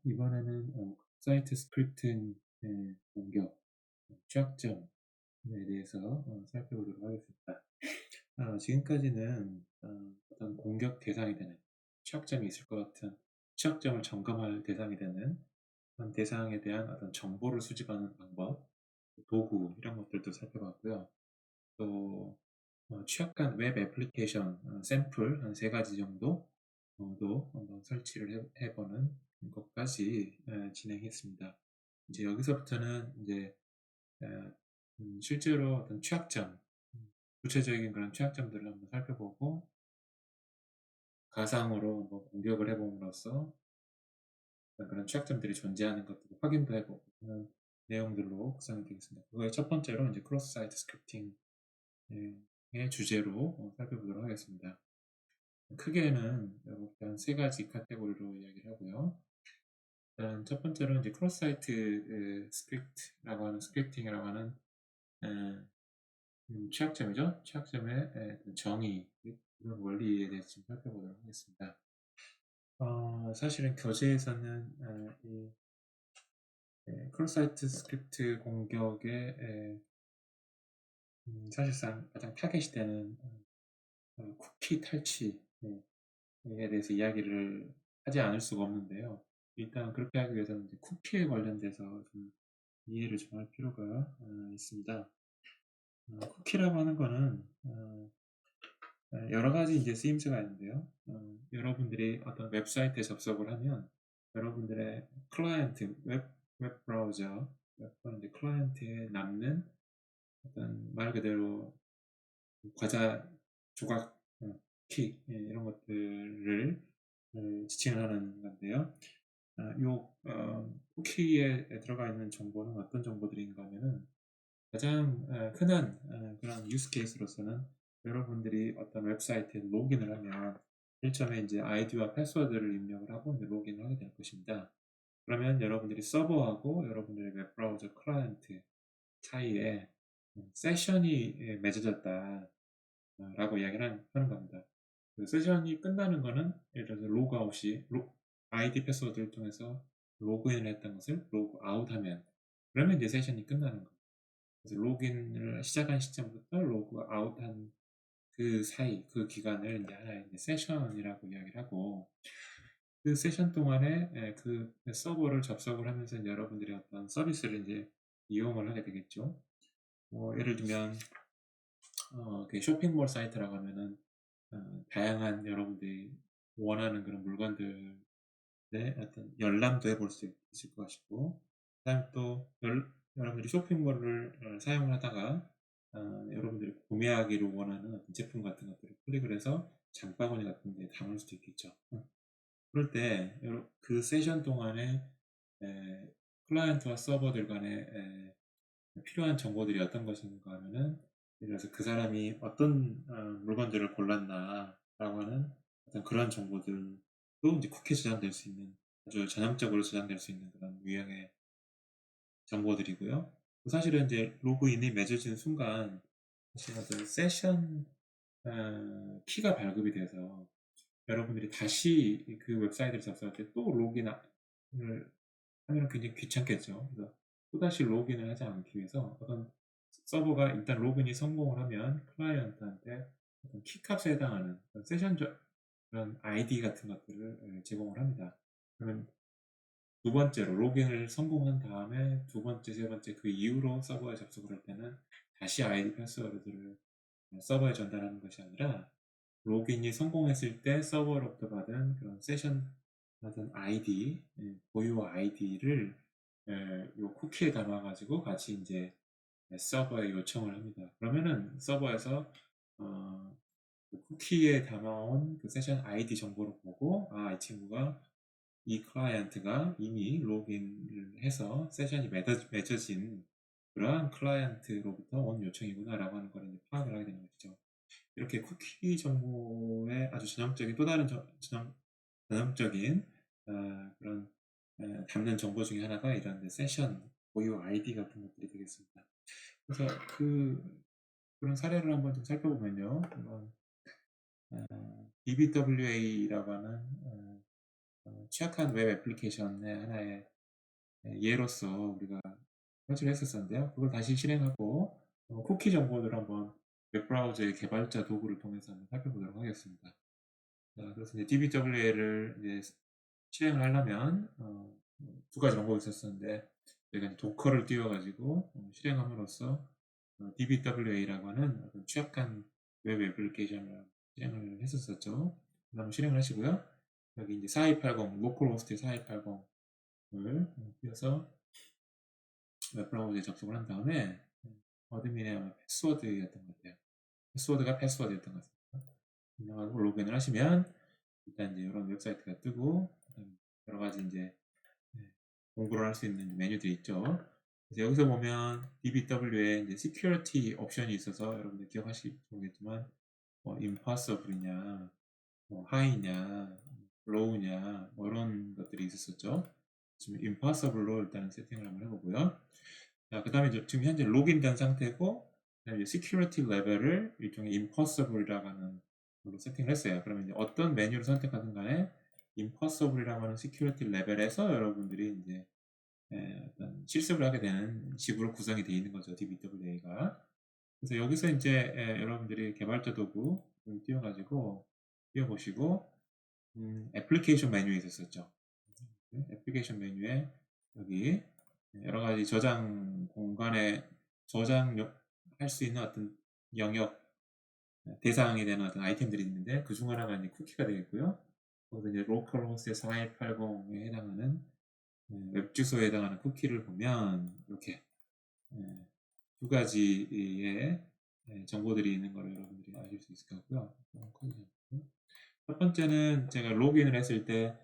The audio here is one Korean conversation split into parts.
이번에는 사이트 스크립팅 공격, 취약점에 대해서 살펴보도록 하겠습니다. 지금까지는 어떤 공격 대상이 되는 취약점이 있을 것 같은 취약점을 점검할 대상이 되는 그런 대상에 대한 어떤 정보를 수집하는 방법, 도구 이런 것들도 살펴봤고요. 또 취약한 웹 애플리케이션 샘플 한 3가지 정도도 한번 설치를 해보는 것까지 진행했습니다. 이제 여기서부터는 이제 실제로 어떤 취약점, 구체적인 그런 취약점들을 한번 살펴보고 가상으로 한번 공격을 해봄으로써 그런 취약점들이 존재하는 것들을 확인도 해보고 하는 내용들로 구성이 되겠습니다. 그거의 첫 번째로 이제 크로스 사이트 스크립팅의 주제로 살펴보도록 하겠습니다. 크게는 이렇게 한 3가지 카테고리로 이야기를 하고요. 일단 첫 번째로 이제 크로스 사이트 스크립팅이라고 하는 취약점이죠. 취약점의 정의, 이런 원리에 대해서 좀 살펴보도록 하겠습니다. 사실은 교재에서는 이 크로스 사이트 스크립트 공격의 사실상 가장 타겟이 되는 쿠키 탈취에 대해서 이야기를 하지 않을 수가 없는데요. 일단 그렇게 하기 위해서는 이제 쿠키에 관련돼서 좀 이해를 좀 할 필요가 있습니다. 쿠키라고 하는 거는 여러 가지 이제 쓰임새가 있는데요. 여러분들이 어떤 웹사이트에 접속을 하면 여러분들의 클라이언트, 웹 브라우저, 이제 클라이언트에 남는 어떤 말 그대로 과자 조각, 키 이런 것들을 지칭을 하는 건데요. 요 쿠키에 들어가 있는 정보는 어떤 정보들인가 하면은 가장 흔한 그런 유스 케이스로서는 여러분들이 어떤 웹사이트에 로그인을 하면 일점에 이제 아이디와 패스워드를 입력을 하고 이제 로그인을 하게 될 것입니다. 그러면 여러분들이 서버하고 여러분들의 웹브라우저 클라이언트 사이에 세션이 맺어졌다 라고 이야기를 하는 겁니다. 그 세션이 끝나는 거는 예를 들어서 로그아웃이 아이디 패스워드를 통해서 로그인을 했던 것을 로그아웃하면 그러면 이제 세션이 끝나는 거예요. 그래서 로그인을 시작한 시점부터 로그아웃한 그 사이, 그 기간을 이제 하나의 이제 세션이라고 이야기를 하고, 그 세션 동안에 그 서버를 접속을 하면서 이제 여러분들이 어떤 서비스를 이제 이용을 하게 되겠죠. 예를 들면 그 쇼핑몰 사이트라고 하면은 다양한 여러분들이 원하는 그런 물건들의 어떤 열람도 해볼 수 있을 것이고, 그다음에 또 여러분들이 쇼핑몰을 사용을 하다가 여러분들이 구매하기를 원하는 어떤 제품 같은 것들을 클릭을 해서 장바구니 같은 데 담을 수도 있겠죠. 그럴 때 그 세션 동안에 클라이언트와 서버들 간에 필요한 정보들이 어떤 것인가 하면은 예를 들어서 그 사람이 어떤 물건들을 골랐나 라고 하는 어떤 그런 정보들도 이제 쿠키에 저장될 수 있는 아주 전형적으로 저장될 수 있는 그런 유형의 정보들이고요. 사실은 이제 로그인이 맺어진 순간 사실 어떤 세션 키가 발급이 돼서 여러분들이 다시 그 웹사이트를 접속할 때 또 로그인을 하면 굉장히 귀찮겠죠. 그래서 또다시 로그인을 하지 않기 위해서 어떤 서버가 일단 로그인이 성공을 하면 클라이언트한테 어떤 키값에 해당하는 세션 그런 아이디 같은 것들을 제공을 합니다. 그러면 두 번째로 로그인을 성공한 다음에 두 번째, 세 번째 그 이후로 서버에 접속을 할 때는 다시 아이디 패스워드들을 서버에 전달하는 것이 아니라 로그인이 성공했을 때 서버로부터 받은 그런 세션 받은 아이디, 고유 아이디를 요 쿠키에 담아가지고 같이 이제 서버에 요청을 합니다. 그러면은 서버에서 그 쿠키에 담아온 그 세션 아이디 정보를 보고 이 친구가 이 클라이언트가 이미 로그인을 해서 세션이 맺어진 그러한 클라이언트로부터 온 요청이구나 라고 하는 걸 이제 파악을 하게 되는 것이죠. 이렇게 쿠키 정보의 아주 전형적인 또 다른 전형적인 그런 담는 정보 중에 하나가 이런 세션 고유 아이디 같은 것들이 되겠습니다. 그래서 그런 사례를 한번 좀 살펴보면요. BBWA라고 하는 취약한 웹 애플리케이션의 하나의 예로서 우리가 설치를 했었었는데요. 그걸 다시 실행하고 쿠키 정보들을 한번 웹브라우저의 개발자 도구를 통해서 한번 살펴보도록 하겠습니다. 자, 그래서 이제 DBWA를 이제 실행을 하려면 두 가지 방법이 있었었는데 저희가 이제 도커를 띄워가지고 실행함으로써 DBWA라고 하는 어떤 취약한 웹 애플리케이션을 실행을 했었었죠. 한번 실행을 하시고요. 여기 이제 4280 로컬 호스트 4280을 띄워서 웹브라우저에 접속을 한 다음에 어드민의 패스워드였던 것 같아요. 패스워드가 패스워드였던 것 같습니다. 입력하고 로그인을 하시면 일단 이제 이런 웹사이트가 뜨고 여러 가지 이제 공부를 할 수 있는 메뉴들이 있죠. 그래서 여기서 보면 DBW에 이제 Security 옵션이 있어서 여러분들 기억하시겠지만 Impossible이냐, High냐, Low냐 이런 것들이 있었었죠. 지금 Impossible로 일단 세팅을 한번 해보고요. 자, 그 다음에 지금 현재 로그인된 상태고 그다음에 Security 레벨을 일종의 Impossible이라고 하는 걸로 세팅을 했어요. 그러면 이제 어떤 메뉴를 선택하든 간에 Impossible이라고 하는 Security 레벨에서 여러분들이 이제 어떤 실습을 하게 되는 식으로 구성이 되어 있는 거죠. DBWA가. 그래서 여기서 이제 여러분들이 개발자 도구 띄워가지고 띄워보시고 애플리케이션 메뉴에 있었었죠. 애플리케이션 메뉴에 여기 여러 가지 저장 공간에 저장할 수 있는 어떤 영역 대상이 되는 어떤 아이템들이 있는데 그 중 하나가 이제 쿠키가 되겠고요. 거기서 이제 로컬 호스트 4180에 해당하는 웹 주소에 해당하는 쿠키를 보면 이렇게 두 가지의 정보들이 있는 걸 여러분들이 아실 수 있을 것 같고요. 첫 번째는 제가 로그인을 했을 때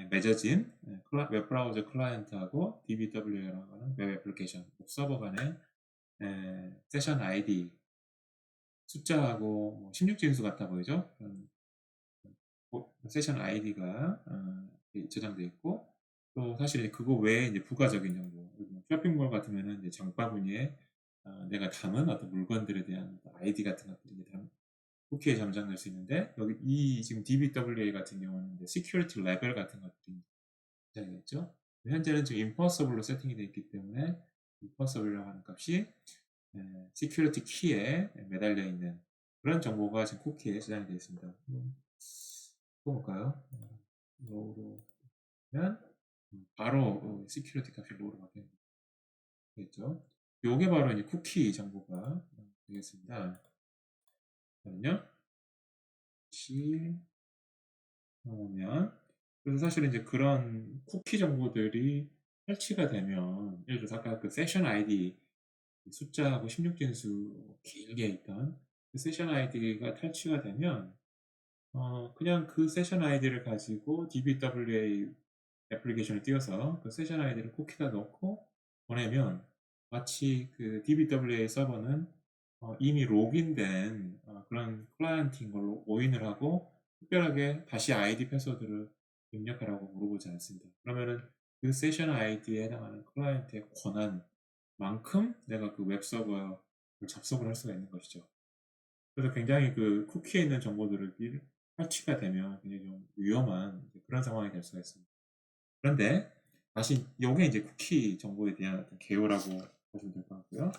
맺어진 웹브라우저 클라이언트하고 DBW라고 하는 웹 애플리케이션 서버 간의 세션 아이디 숫자하고 16진수 같아 보이죠? 세션 아이디가 저장되어 있고 또 사실 그거 외에 이제 부가적인 정보 쇼핑몰 같으면은 이제 장바구니에 내가 담은 어떤 물건들에 대한 아이디 같은 것들이 이제 쿠키에 저장될 수 있는데 여기 이 지금 DBWA 같은 경우는 이제 시큐리티 레벨 같은 것들이 저장되겠죠. 현재는 지금 impossible로 세팅이 되어 있기 때문에 impossible이라고 하는 값이 시큐리티 키에 매달려 있는 그런 정보가 지금 쿠키에 저장이 되어 있습니다. 볼까요? 로우로 하면 바로 시큐리티 값이 로우로 바뀌겠죠. 요게 바로 이제 쿠키 정보가 되겠습니다. 그러면요. 시 보면 그래서 사실은 이제 그런 쿠키 정보들이 설치가 되면 예를 들어서 아까 그 세션 아이디 숫자하고 16진수 길게 있던 그 세션 아이디가 탈취가 되면 그냥 그 세션 아이디를 가지고 DBWA 애플리케이션을 띄워서 그 세션 아이디를 쿠키에다 넣고 보내면 마치 그 DBWA 서버는 이미 로그인된 그런 클라이언트인 걸로 오인을 하고 특별하게 다시 아이디 패스워드를 입력하라고 물어보지 않습니다. 그러면은 그 세션 아이디에 해당하는 클라이언트의 권한만큼 내가 그 웹서버에 접속을 할 수가 있는 것이죠. 그래서 굉장히 그 쿠키에 있는 정보들이 탈취가 되면 굉장히 좀 위험한 그런 상황이 될 수가 있습니다. 그런데 다시 이게 이제 쿠키 정보에 대한 어떤 개요라고 보시면 될 것 같고요.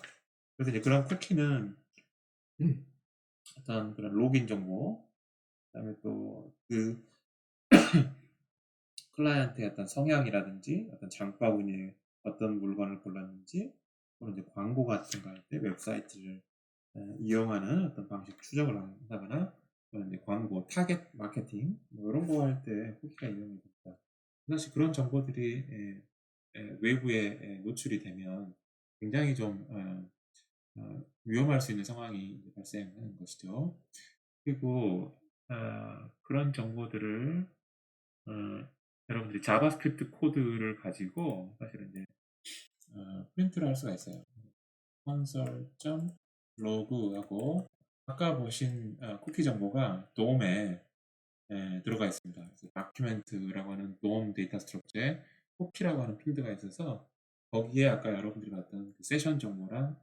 그래서 이제 그런 쿠키는 어떤 그런 로그인 정보, 그다음에 또 그 클라이언트의 어떤 성향이라든지 어떤 장바구니에 어떤 물건을 골랐는지 또는 이제 광고 같은 거 할 때 웹사이트를 이용하는 어떤 방식 추적을 한다거나 또는 이제 광고, 타겟 마케팅 이런 거 할 때 쿠키가 이용이 됩니다. 사실 그런 정보들이 외부에 노출이 되면 굉장히 좀 위험할 수 있는 상황이 발생하는 것이죠. 그리고 그런 정보들을 여러분들이 자바스크립트 코드를 가지고 사실은 이제 프린트를 할 수가 있어요. console.log하고 아까 보신 쿠키 정보가 DOM에 들어가 있습니다. 그래서 다큐멘트라고 하는 DOM 데이터 스트럭처에 쿠키라고 하는 필드가 있어서 거기에 아까 여러분들이 봤던 그 세션 정보랑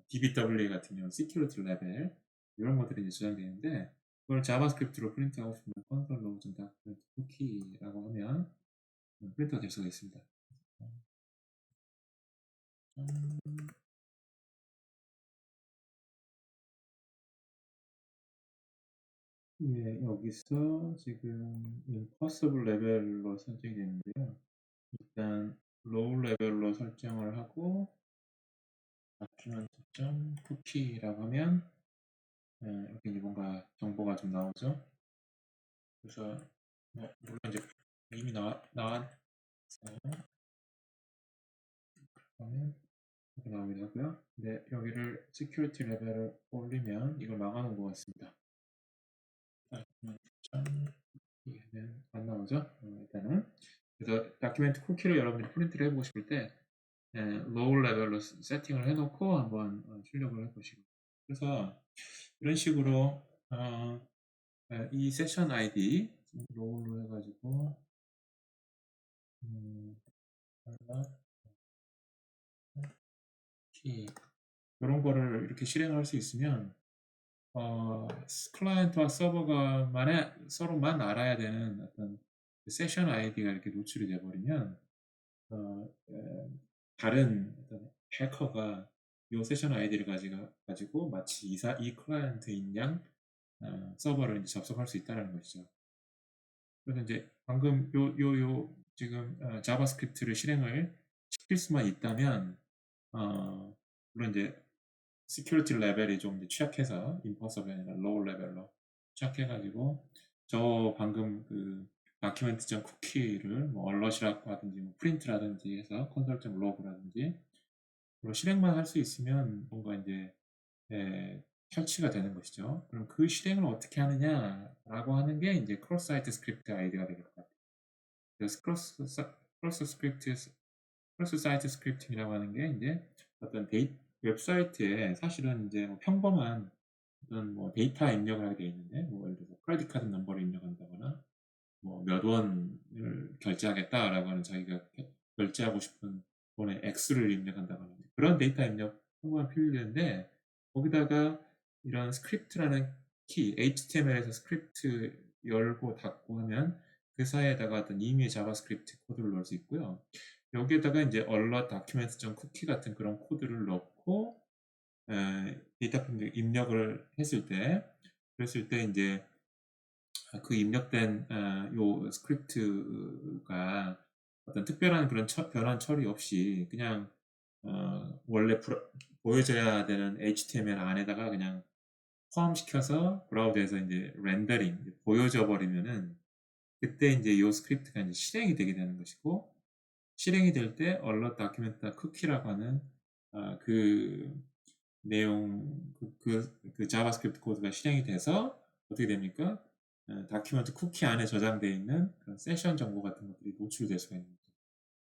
DBWA 같은 경우 시큐리티 레벨 이런 것들이 이제 저장되는데 그걸 자바스크립트로 프린트하고 싶으면 console log document cookie라고 하면 프린터가 될 수가 있습니다. 예, 여기서 지금 impossible 레벨로 설정이 되는데요. 일단 low 레벨로 설정을 하고 document.cookie라고 하면 이렇게 이제 뭔가 정보가 좀 나오죠. 그래서 물론 이제 이미 나왔어요. 그러면 이렇게 나오기도 하고요. 근데 여기를 security 레벨을 올리면 이걸 막아놓은 것 같습니다. document.cookie는 안 나오죠. 일단은 그래서 다큐멘트 쿠키를 여러분들이 프린트를 해보고 싶을 때 low 레벨로 세팅을 해놓고 한번 출력을 해보시고, 그래서 이런 식으로 이 세션 아이디 low로 해가지고 키 이런 거를 이렇게 실행할 수 있으면 클라이언트와 서로만 알아야 되는 어떤 세션 아이디가 이렇게 노출이 돼버리면 다른 어떤 해커가 이 세션 아이디를 가지고 마치 이 클라이언트인 양 서버를 이제 접속할 수 있다는 것이죠. 그래서 이제 방금 지금 자바스크립트를 실행을 시킬 수만 있다면 물론 이제 시큐리티 레벨이 좀 이제 취약해서 impossible 아니라 low 레벨로 취약해가지고 저 방금 그 document.cookie를 뭐 얼럿이라고 하든지 뭐 프린트라든지 해서 console.log라든지 실행만 할 수 있으면 뭔가 이제 설치가 되는 것이죠. 그럼 그 실행을 어떻게 하느냐라고 하는 게 이제 크로스 사이트 스크립트 아이디어가 되겠 것 같아요. 그래서 크로스 사이트 스크립팅이라고 하는 게 이제 어떤 웹사이트에 사실은 이제 뭐 평범한 어떤 뭐 데이터 입력을 하게 돼 있는데, 뭐 예를 들어서 크레딧 카드 넘버를 입력한다거나 뭐 몇 원을 결제하겠다라고 하는 자기가 결제하고 싶은 돈의 액수를 입력한다거나 그런 데이터 입력 평범한 필드인데, 거기다가 이런 스크립트라는 키, HTML에서 스크립트 열고 닫고 하면 그 사이에다가 어떤 임의의 자바스크립트 코드를 넣을 수 있고요. 여기에다가 이제 alert documents.cookie 같은 그런 코드를 넣고 데이터 입력을 그랬을 때 이제 그 입력된 요 스크립트가 어떤 특별한 그런 변환 처리 없이 그냥 원래 보여져야 되는 HTML 안에다가 그냥 포함시켜서 브라우저에서 이제 렌더링 보여져 버리면은, 그때 이제 요 스크립트가 이제 실행이 되게 되는 것이고, 실행이 될 때 alert document cookie라고 하는 그 내용 그 자바스크립트 코드가 실행이 돼서 어떻게 됩니까? 다큐멘트 쿠키 안에 저장되어 있는 그런 세션 정보 같은 것들이 노출될 수가 있는 거죠.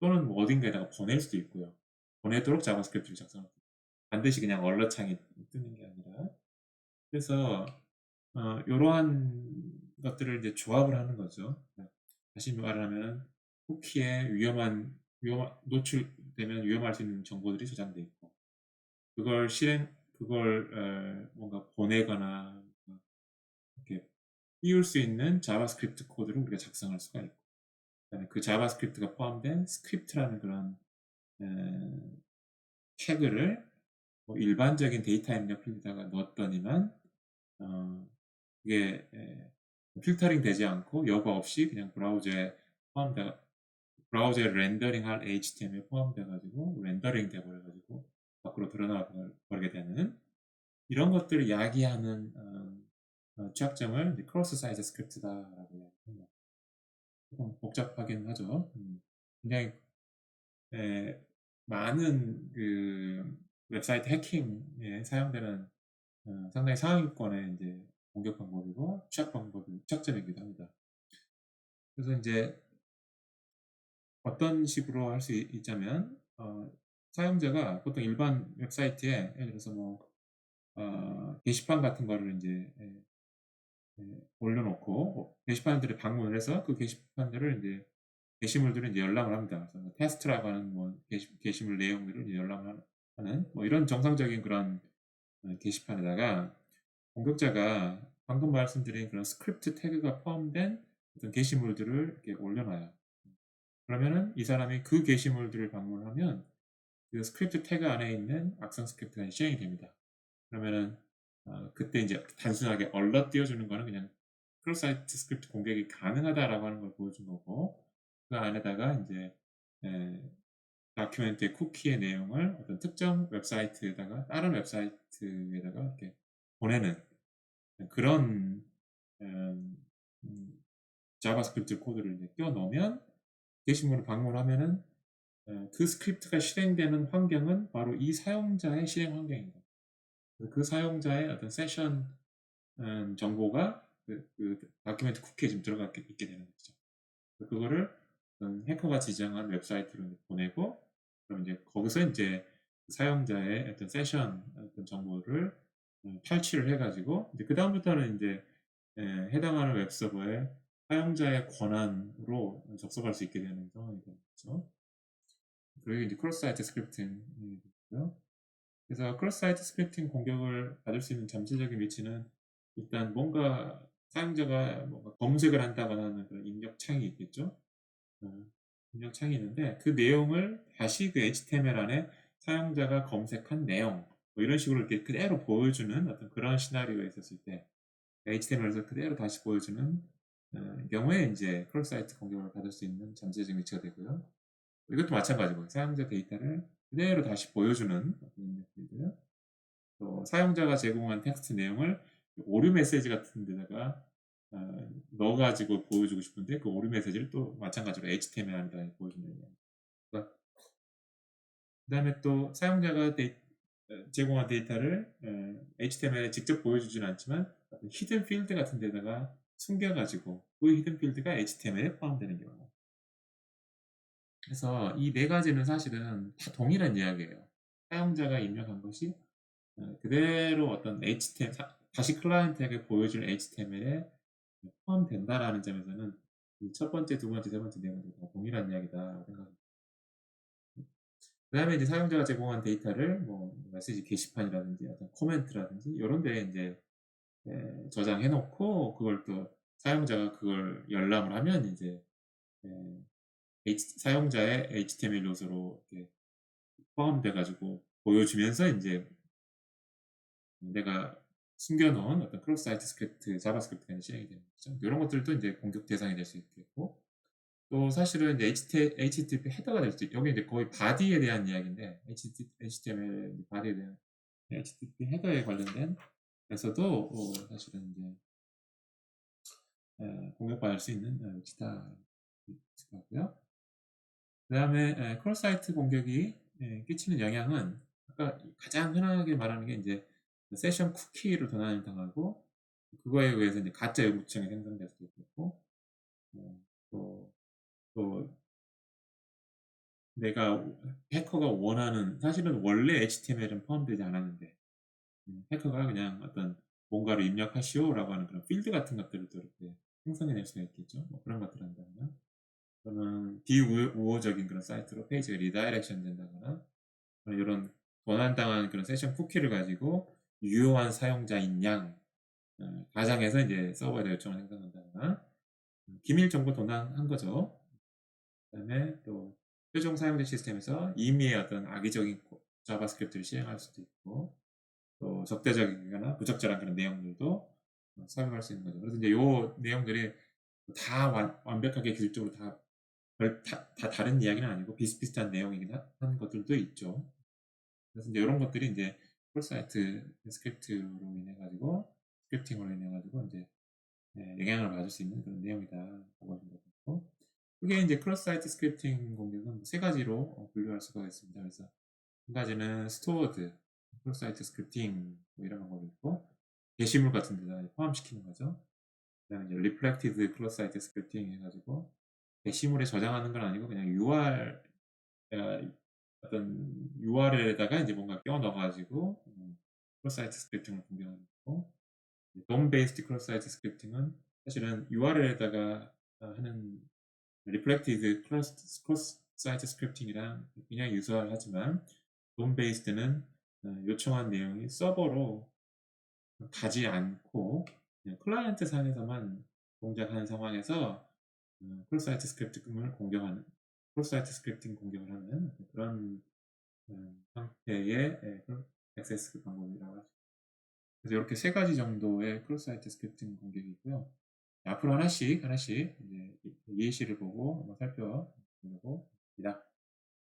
또는 뭐 어딘가에다가 보낼 수도 있고요. 보내도록 자바스크립트를 작성합니다. 반드시 그냥 얼럿 창이 뜨는 게 아니라. 그래서 이러한 것들을 이제 조합을 하는 거죠. 다시 말하면 쿠키에 노출되면 위험할 수 있는 정보들이 저장돼 있고, 그걸 뭔가 보내거나 이렇게 띄울 수 있는 자바스크립트 코드를 우리가 작성할 수가 있고, 그다음에 그 자바스크립트가 포함된 스크립트라는 그런 태그를 뭐 일반적인 데이터 입력 필드에다가 넣었더니만 이게 필터링 되지 않고 여과 없이 그냥 브라우저에 렌더링할 HTML에 포함돼 가지고 렌더링 돼 버려 가지고 밖으로 드러나 버리게 되는 이런 것들을 야기하는 취약점을 크로스 사이트 스크립트다라고 이야기합니다. 조금 복잡하긴 하죠. 굉장히 많은 그 웹사이트 해킹에 사용되는 상당히 상위권의 이제 공격 방법이고 취약점이기도 합니다. 그래서 이제 어떤 식으로 할 수 있자면 사용자가 보통 일반 웹사이트에 예를 들어서 뭐 게시판 같은 거를 이제 올려놓고 게시판들을 방문을 해서 그 게시판들을 이제 게시물들을 이제 열람을 합니다. 그래서 뭐 테스트라고 하는 뭐 게시물 내용들을 이제 열람을 하는 뭐 이런 정상적인 그런 게시판에다가 공격자가 방금 말씀드린 그런 스크립트 태그가 포함된 어떤 게시물들을 이렇게 올려놔요. 그러면은 이 사람이 그 게시물들을 방문하면 그 스크립트 태그 안에 있는 악성 스크립트가 실행이 됩니다. 그러면은 그때 이제 단순하게 얼럿 띄워주는 거는 그냥 크로사이트 스크립트 공격이 가능하다라고 하는 걸 보여준 거고, 그 안에다가 이제 에, 다큐멘트의 쿠키의 내용을 어떤 특정 웹사이트에다가 다른 웹사이트에다가 이렇게 보내는 그런 음, 음, 자바스크립트 코드를 이제 끼워 넣으면 게시물을 방문하면은 그 스크립트가 실행되는 환경은 바로 이 사용자의 실행 환경입니다. 그 사용자의 어떤 세션 정보가 그 다큐멘트 쿠키에 지금 들어가 있게 되는 거죠. 그거를 해커가 지정한 웹사이트로 보내고, 그럼 이제 거기서 이제 사용자의 어떤 세션 어떤 정보를 탈취를 해가지고 이제 그 다음부터는 이제 해당하는 웹서버에 사용자의 권한으로 접속할 수 있게 되는 상황이 되겠죠. 그리고 이제 크로스 사이트 스크립팅이 되고요. 그래서 크로스 사이트 스크립팅 공격을 받을 수 있는 잠재적인 위치는 일단 뭔가 사용자가 뭔가 검색을 한다거나 하는 그런 입력 창이 있겠죠. 입력 창이 있는데 그 내용을 다시 그 HTML 안에 사용자가 검색한 내용 뭐 이런 식으로 이렇게 그대로 보여주는 어떤 그런 시나리오가 있었을 때 HTML에서 그대로 다시 보여주는 경우에 이제 크로스 사이트 공격을 받을 수 있는 잠재적인 위치가 되고요. 이것도 마찬가지고 사용자 데이터를 그대로 다시 보여주는 어떤 입력들이고요. 또 사용자가 제공한 텍스트 내용을 오류 메시지 같은 데다가 넣어가지고 보여주고 싶은데 그 오류 메시지를 또 마찬가지로 HTML 안에다 보여준다는 거예요. 그 다음에 또 사용자가 제공한 데이터를 HTML에 직접 보여주지는 않지만 히든 필드 같은 데다가 숨겨가지고 그 히든 필드가 HTML에 포함되는 경우. 그래서 이 네 가지는 사실은 다 동일한 이야기예요. 사용자가 입력한 것이 그대로 어떤 HTML, 다시 클라이언트에게 보여줄 HTML에 포함된다라는 점에서는 이 첫 번째, 두 번째, 세 번째 내용들이 다 동일한 이야기다 생각합니다. 그 다음에 이제 사용자가 제공한 데이터를 뭐 메시지 게시판이라든지 어떤 코멘트라든지 이런 데에 이제 저장해 놓고 그걸 또 사용자가 그걸 열람을 하면 이제 사용자의 HTML 요소로 이렇게 포함돼 가지고 보여주면서 이제 내가 숨겨놓은 어떤 크로스 사이트 스크립트, 자바스크립트가 실행이 되는 거죠. 이런 것들도 이제 공격 대상이 될 수 있겠고, 또 사실은 이제 HTTP 헤더가 될 수 있고, 여기 이제 거의 바디에 대한 이야기인데, HTML 바디에 대한 HTTP 헤더에 관련된 에서도 사실은 이제 공격받을 수 있는 위치다 있을 것 같고요. 그 다음에 크로스 사이트 공격이 끼치는 영향은 아까 가장 흔하게 말하는 게 이제 세션 쿠키를 도난을 당하고 그거에 의해서 이제 가짜 요구창이 생성될 수도 있고 또, 또 내가 해커가 원하는 사실은 원래 HTML은 포함되지 않았는데 해커가 그냥 어떤 뭔가를 입력하시오라고 하는 그런 필드 같은 것들을 또 이렇게 생성해낼 수가 있겠죠. 뭐 그런 것들 한다면 또는 비우호적인 그런 사이트로 페이지가 리다이렉션 된다거나 이런 도난당한 그런 세션 쿠키를 가지고 유효한 사용자인 양 가상에서 이제 서버에다 요청을 생성한다거나 기밀 정보 도난한 거죠. 그다음에 또 최종 사용자 시스템에서 임의의 어떤 악의적인 자바스크립트를 실행할 수도 있고 또 적대적이거나 부적절한 그런 내용들도 사용할 수 있는 거죠. 그래서 이제 요 내용들이 다 완벽하게 기술적으로 다 다른 이야기는 아니고 비슷비슷한 내용이긴 한 것들도 있죠. 그래서 이제 이런 것들이 이제 폴사이트 스크립트로 인해 가지고 스크립팅으로 인해 가지고 이제 영향을 받을 수 있는 그런 내용이다 라고 보시면 되고, 그게 이제 크로스 사이트 스크립팅 공격은 세 가지로 분류할 수가 있습니다. 그래서 한 가지는 스토어드 크로스 사이트 스크립팅 뭐 이런 방법이 있고, 게시물 같은 데다 포함시키는 거죠. 그다음에 이제 리플렉티드 크로스 사이트 스크립팅 해가지고 게시물에 저장하는 건 아니고 그냥 UR 어떤 URL에다가 이제 뭔가 끼워 넣어가지고 크로스 사이트 스크립팅을 공격하는 거고, 돔 베이스드 크로스 사이트 스크립팅은 사실은 URL에다가 하는 리플렉티드 크로스 사이트 스크립팅이랑 그냥 유사하지만 돔 베이스드는 요청한 내용이 서버로 가지 않고 클라이언트 상에서만 동작하는 상황에서 크로사이트 스크립팅을 공격하는 크로사이트 스크립팅 공격을 하는 그런 형태의 그런 액세스 방법이라고 하죠. 그래서 이렇게 세 가지 정도의 크로사이트 스크립팅 공격이 있고요. 앞으로 하나씩 이제 예시를 보고 한번 살펴보려고